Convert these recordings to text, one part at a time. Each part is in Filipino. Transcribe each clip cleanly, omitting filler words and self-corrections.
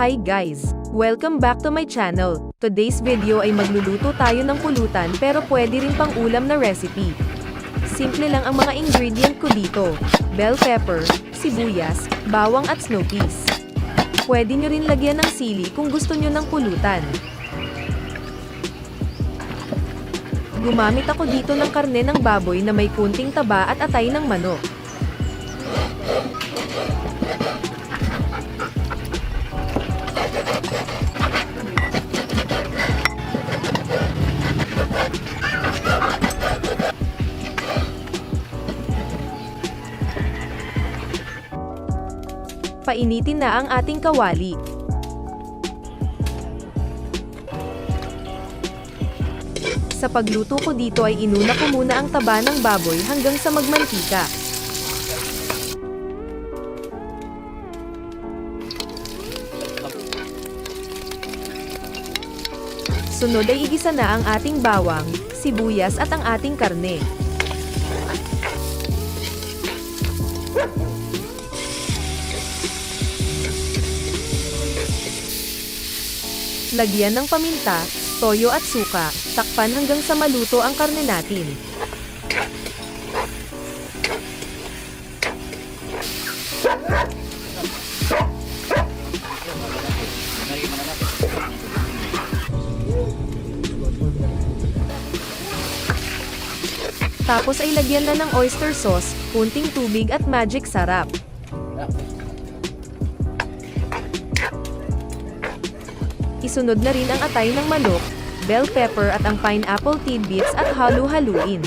Hi guys! Welcome back to my channel. Today's video ay magluluto tayo ng pulutan pero pwede rin pang ulam na recipe. Simple lang ang mga ingredient ko dito. Bell pepper, sibuyas, bawang at snow peas. Pwede nyo rin lagyan ng sili kung gusto nyo ng pulutan. Gumamit ako dito ng karne ng baboy na may kunting taba at atay ng manok. Painitin na ang ating kawali. Sa pagluto ko dito ay inuna ko muna ang taba ng baboy hanggang sa magmantika. Sunod ay igisa na ang ating bawang, sibuyas at ang ating karne. Lagyan ng paminta, toyo at suka, takpan hanggang sa maluto ang karne natin. Tapos ay lagyan na ng oyster sauce, kunting tubig at magic sarap. Isunod na rin ang atay ng manok, bell pepper at ang pineapple tidbits at halu-haluin.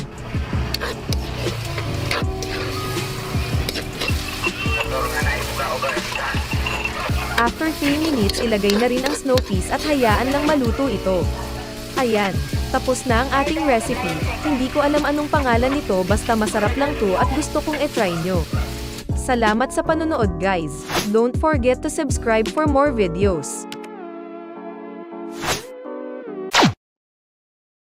After 3 minutes ilagay na rin ang snow peas at hayaan lang maluto ito. Ayan, tapos na ang ating recipe. Hindi ko alam anong pangalan nito basta masarap lang to at gusto kong i-try nyo. Salamat sa panonood guys. Don't forget to subscribe for more videos.